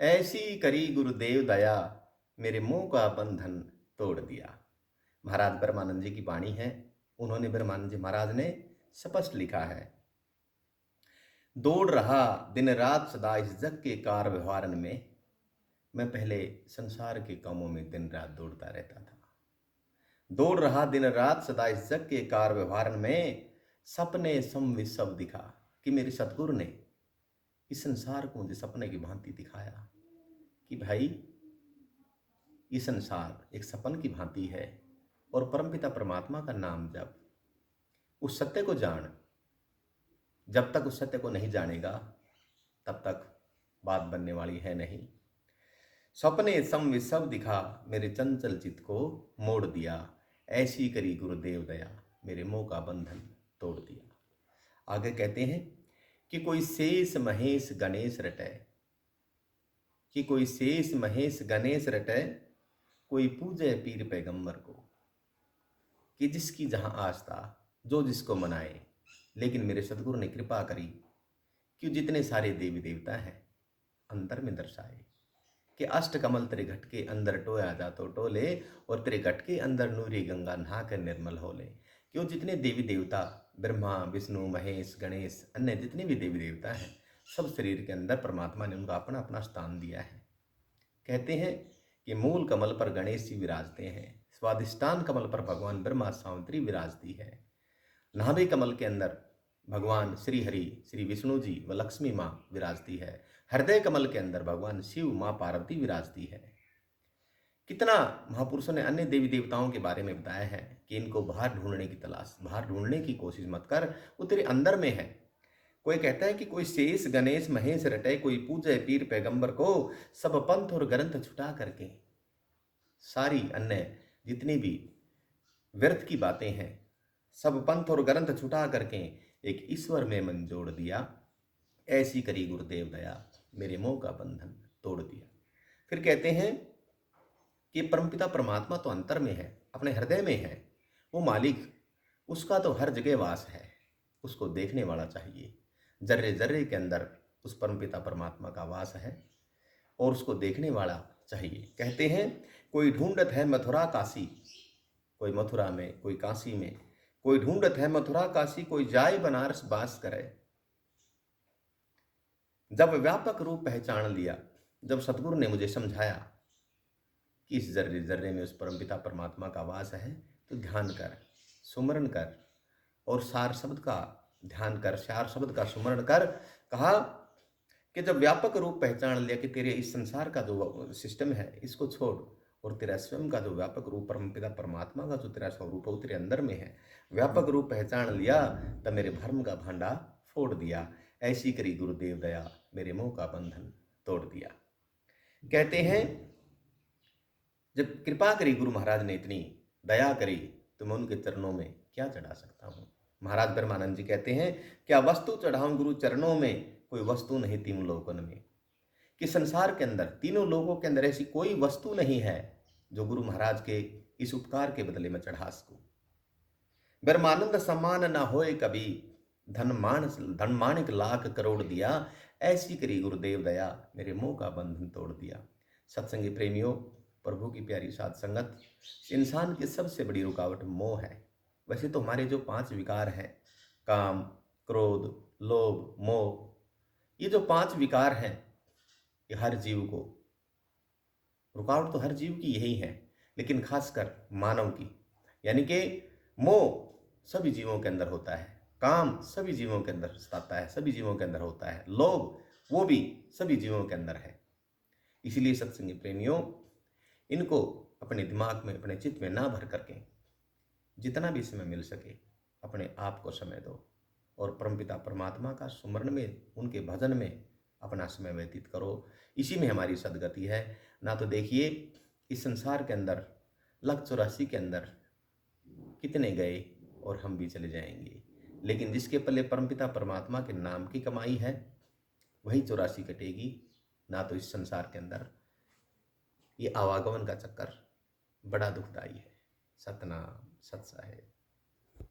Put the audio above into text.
ऐसी करी गुरुदेव दया, मेरे मोह का बंधन तोड़ दिया। महाराज ब्रह्मानंद जी की वाणी है। उन्होंने ब्रह्मानंद जी महाराज ने स्पष्ट लिखा है, दौड़ रहा दिन रात सदा इस जग के कार व्यवहारन में। मैं पहले संसार के कामों में दिन रात दौड़ता रहता था। दौड़ रहा दिन रात सदा इस जग के कार व्यवहारन में, सपने सम विषम दिखा। कि मेरे सतगुरु ने इस संसार को मुझे सपने की भांति दिखाया कि भाई ये संसार एक सपन की भांति है, और परमपिता परमात्मा का नाम जप, उस सत्य को जान। जब तक उस सत्य को नहीं जानेगा तब तक बात बनने वाली है नहीं। सपने सम विषम दिखा, मेरे चंचल चित्त को मोड़ दिया। ऐसी करी गुरुदेव दया, मेरे मोह का बंधन तोड़ दिया। आगे कहते हैं कि कोई शेष महेश गणेश रटे, कि कोई शेष महेश गणेश रटे, कोई पूजे पीर पैगंबर को। कि जिसकी जहां आस्था, जो जिसको मनाए। लेकिन मेरे सतगुरु ने कृपा करी कि जितने सारे देवी देवता हैं अंतर में दर्शाए कि अष्ट कमल तेरे घट के अंदर टोया जा तो टोले, और तेरे घट के अंदर नूरी गंगा नहा कर निर्मल हो ले। क्यों जितने देवी देवता, ब्रह्मा विष्णु महेश गणेश, अन्य जितने भी देवी देवता हैं, सब शरीर के अंदर परमात्मा ने उनका अपना अपना स्थान दिया है। कहते हैं कि मूल कमल पर गणेश जी विराजते हैं, स्वादिष्टान कमल पर भगवान ब्रह्मा सावित्री विराजती है, नाभि कमल के अंदर भगवान श्री हरि श्री विष्णु जी व लक्ष्मी माँ विराजती है, हृदय कमल के अंदर भगवान शिव माँ पार्वती विराजती है। कितना महापुरुषों ने अन्य देवी देवताओं के बारे में बताया है कि इनको बाहर ढूंढने की तलाश, बाहर ढूंढने की कोशिश मत कर, वो तेरे अंदर में है। कोई कहता है कि कोई शेष गणेश महेश रटे, कोई पूजे पीर पैगंबर को, सब पंथ और ग्रंथ छुटा करके। सारी अन्य जितनी भी व्यर्थ की बातें हैं, सब पंथ और ग्रंथ छुटा करके एक ईश्वर में मन जोड़ दिया। ऐसी करी गुरुदेव दया, मेरे मोह का बंधन तोड़ दिया। फिर कहते हैं कि परमपिता परमात्मा तो अंतर में है, अपने हृदय में है। वो मालिक, उसका तो हर जगह वास है, उसको देखने वाला चाहिए। जर्रे जर्रे के अंदर उस परमपिता परमात्मा का वास है और उसको देखने वाला चाहिए। कहते हैं कोई ढूंढत है मथुरा काशी, कोई मथुरा में, कोई काशी में, कोई ढूंढत है मथुरा काशी, कोई जाए बनारस बास करे। जब व्यापक रूप पहचान लिया, जब सतगुरु ने मुझे समझाया कि इस जर्रे जर्रे में उस परमपिता परमात्मा का वास है, तो ध्यान कर, सुमरण कर, और सार शब्द का ध्यान कर, सार शब्द का सुमरण कर। कहा कि जब व्यापक रूप पहचान लिया कि तेरे इस संसार का जो सिस्टम है इसको छोड़, और तेरा स्वयं का जो व्यापक रूप परमपिता परमात्मा का जो तेरा स्वरूप है वो तेरे अंदर में है, व्यापक रूप पहचान लिया, तब मेरे भर्म का भांडा फोड़ दिया। ऐसी करी गुरुदेव दया, मेरे मोह का बंधन तोड़ दिया। कहते हैं जब कृपा करी गुरु महाराज ने, इतनी दया करी, तो मैं उनके चरणों में क्या चढ़ा सकता हूँ। महाराज ब्रह्मानंद जी कहते हैं, क्या वस्तु चढ़ाऊं गुरु चरणों में, कोई वस्तु नहीं तीनों लोकन में। कि संसार के अंदर, तीनों लोगों के अंदर ऐसी कोई वस्तु नहीं है जो गुरु महाराज के इस उपकार के बदले में चढ़ा सकूं। ब्रह्मानंद सम्मान न होए कभी, धन माणिक लाख करोड़ दिया। ऐसी करी गुरुदेव दया, मेरे मोह का बंधन तोड़ दिया। सत्संगी प्रेमियों, प्रभु की प्यारी साध संगत, इंसान की सबसे बड़ी रुकावट मोह है। वैसे तो हमारे जो 5 विकार हैं, काम क्रोध लोभ मोह, ये जो 5 विकार हैं, ये हर जीव को, रुकावट तो हर जीव की यही है, लेकिन खासकर मानव की। यानी कि मोह सभी जीवों के अंदर होता है, काम सभी जीवों के अंदर सताता है, सभी जीवों के अंदर होता है, लोभ वो भी सभी जीवों के अंदर है। इसीलिए सत्संगी प्रेमियों, इनको अपने दिमाग में, अपने चित्त में ना भर करके जितना भी समय मिल सके अपने आप को समय दो, और परमपिता परमात्मा का सुमरण में, उनके भजन में अपना समय व्यतीत करो। इसी में हमारी सदगति है। ना तो देखिए इस संसार के अंदर 184 के अंदर कितने गए और हम भी चले जाएंगे, लेकिन जिसके पल्ले परमपिता परमात्मा के नाम की कमाई है वही 84 कटेगी। ना तो इस संसार के अंदर ये आवागमन का चक्कर बड़ा दुखदाई है। सतनाम सत साहेब।